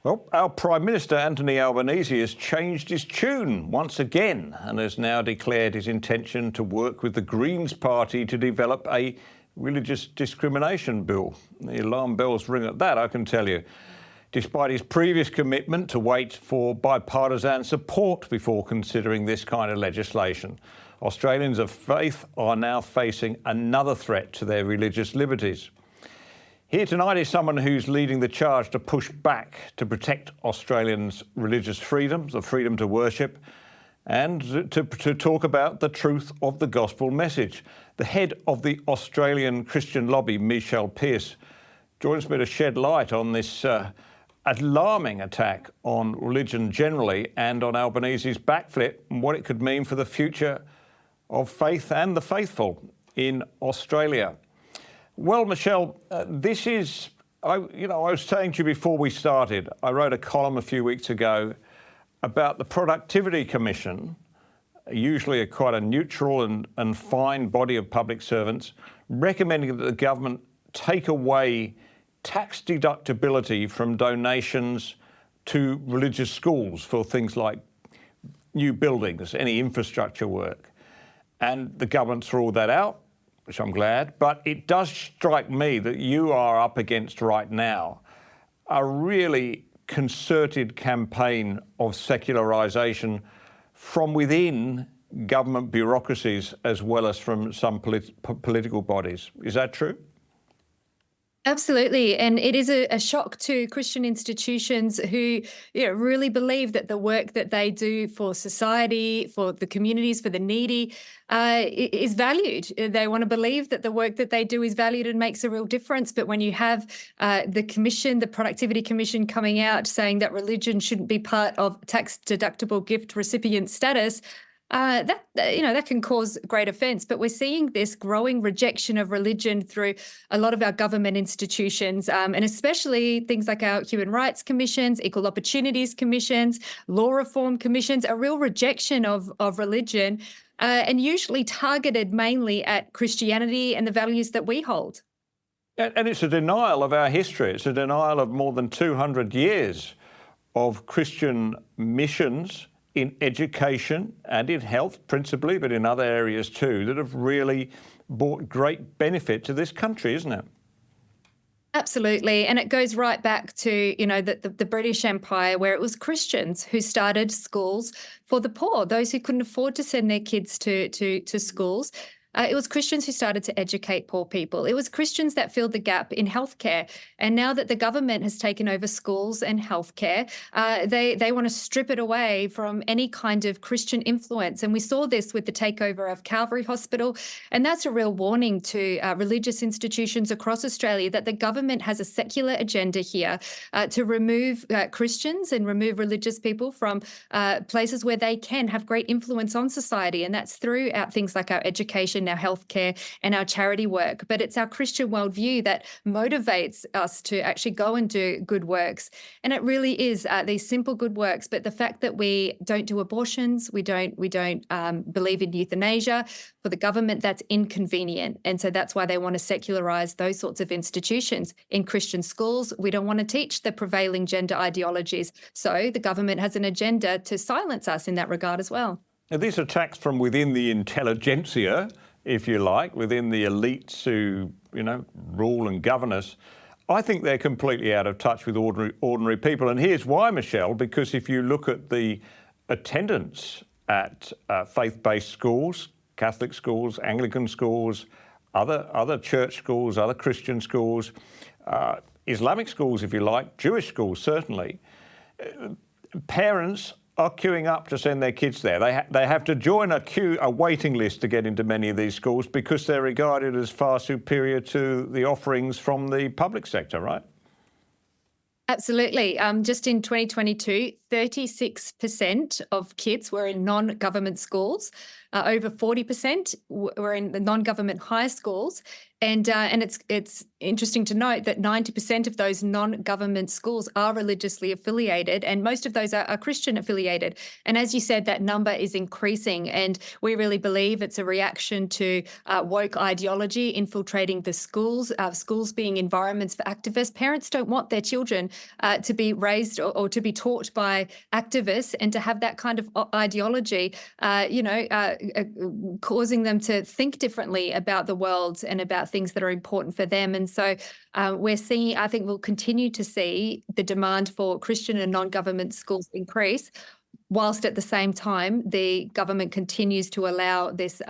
Well, our Prime Minister, Anthony Albanese, has changed his tune once again and has now declared his intention to work with the Greens Party to develop a religious discrimination bill. The alarm bells ring at that, I can tell you. Despite his previous commitment to wait for bipartisan support before considering this kind of legislation, Australians of faith are now facing another threat to their religious liberties. Here tonight is someone who's leading the charge to push back to protect Australians' religious freedoms, the freedom to worship, and to talk about the truth of the gospel message. The head of the Australian Christian lobby, Michel Pierce, joins me to shed light on this alarming attack on religion generally and on Albanese's backflip and what it could mean for the future of faith and the faithful in Australia. Well, Michel, I was saying to you before we started, I wrote a column a few weeks ago about the Productivity Commission, usually quite a neutral and fine body of public servants, recommending that the government take away tax deductibility from donations to religious schools for things like new buildings, any infrastructure work. And the government's ruled that out, which I'm glad, but it does strike me that you are up against right now a really concerted campaign of secularisation from within government bureaucracies as well as from some political bodies. Is that true? Absolutely. And it is a shock to Christian institutions who really believe that the work that they do for society, for the communities, for the needy, is valued. They want to believe that the work that they do is valued and makes a real difference. But when you have the commission, the Productivity Commission coming out saying that religion shouldn't be part of tax-deductible gift recipient status, that can cause great offence. But we're seeing this growing rejection of religion through a lot of our government institutions, and especially things like our human rights commissions, equal opportunities commissions, law reform commissions, a real rejection of religion, and usually targeted mainly at Christianity and the values that we hold. And it's a denial of our history. It's a denial of more than 200 years of Christian missions in education and in health principally, but in other areas too, that have really brought great benefit to this country, isn't it? Absolutely. And it goes right back to, the British Empire, where it was Christians who started schools for the poor, those who couldn't afford to send their kids to schools. It was Christians who started to educate poor people. It was Christians that filled the gap in healthcare. And now that the government has taken over schools and healthcare, they want to strip it away from any kind of Christian influence. And we saw this with the takeover of Calvary Hospital. And that's a real warning to religious institutions across Australia that the government has a secular agenda here to remove Christians and remove religious people from places where they can have great influence on society. And that's through things like our education, our healthcare, and our charity work. But it's our Christian worldview that motivates us to actually go and do good works. And it really is these simple good works. But the fact that we don't do abortions, we don't believe in euthanasia, for the government, that's inconvenient. And so that's why they want to secularize those sorts of institutions. In Christian schools, we don't want to teach the prevailing gender ideologies. So the government has an agenda to silence us in that regard as well. Now, these attacks from within the intelligentsia, if you like, within the elites who, rule and govern us, I think they're completely out of touch with ordinary people. And here's why, Michel, because if you look at the attendance at faith-based schools, Catholic schools, Anglican schools, other church schools, other Christian schools, Islamic schools, if you like, Jewish schools, certainly, parents are queuing up to send their kids there. They have to join a waiting list to get into many of these schools because they're regarded as far superior to the offerings from the public sector, right? Absolutely. Just in 2022, 36% of kids were in non-government schools. Over 40% were in the non-government high schools. And it's interesting to note that 90% of those non-government schools are religiously affiliated, and most of those are Christian affiliated. And as you said, that number is increasing, and we really believe it's a reaction to woke ideology infiltrating the schools, schools being environments for activists. Parents don't want their children to be raised or to be taught by activists and to have that kind of ideology, causing them to think differently about the world and about things that are important for them. And so we're seeing, I think we'll continue to see the demand for Christian and non-government schools increase, whilst at the same time the government continues to allow this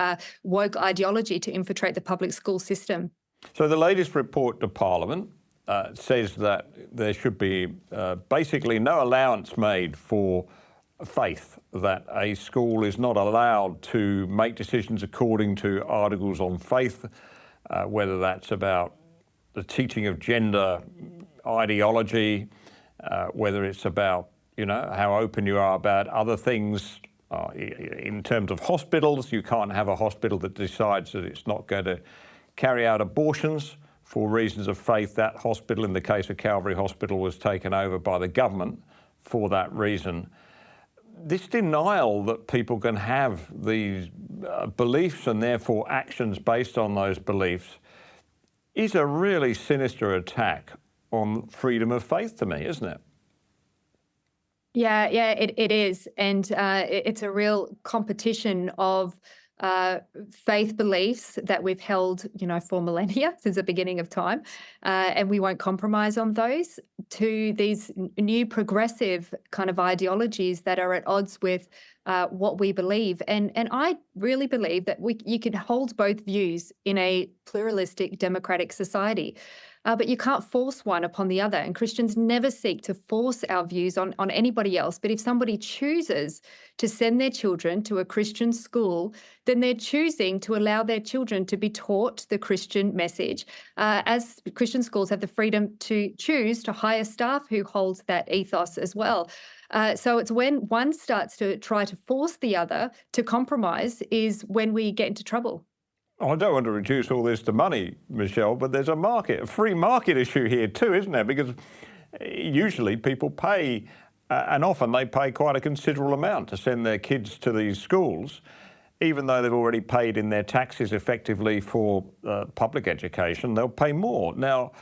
woke ideology to infiltrate the public school system. So the latest report to Parliament says that there should be basically no allowance made for faith, that a school is not allowed to make decisions according to articles on faith, whether that's about the teaching of gender ideology, whether it's about, how open you are about other things. In terms of hospitals, you can't have a hospital that decides that it's not going to carry out abortions for reasons of faith. That hospital, in the case of Calvary Hospital, was taken over by the government for that reason. This denial that people can have these beliefs and therefore actions based on those beliefs is a really sinister attack on freedom of faith to me, isn't it? Yeah, it is. And it's a real competition of faith beliefs that we've held, for millennia, since the beginning of time, and we won't compromise on those, to these new progressive kind of ideologies that are at odds with what we believe. And I really believe that you can hold both views in a pluralistic democratic society. But you can't force one upon the other. And Christians never seek to force our views on anybody else. But if somebody chooses to send their children to a Christian school, then they're choosing to allow their children to be taught the Christian message. As Christian schools have the freedom to choose to hire staff who hold that ethos as well. So it's when one starts to try to force the other to compromise is when we get into trouble. I don't want to reduce all this to money, Michelle, but there's a free market issue here too, isn't there? Because usually people pay, and often they pay quite a considerable amount to send their kids to these schools, even though they've already paid in their taxes effectively for public education, they'll pay more. Now,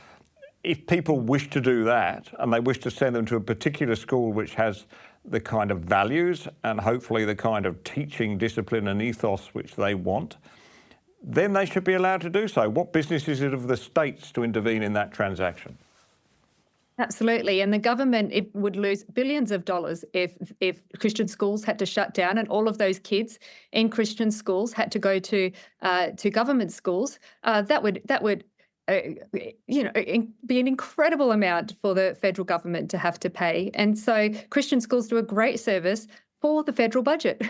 if people wish to do that and they wish to send them to a particular school which has the kind of values and hopefully the kind of teaching discipline and ethos which they want, then they should be allowed to do so. What business is it of the states to intervene in that transaction? Absolutely. And the government would lose billions of dollars if Christian schools had to shut down and all of those kids in Christian schools had to go to government schools. That would be an incredible amount for the federal government to have to pay. And so Christian schools do a great service for the federal budget.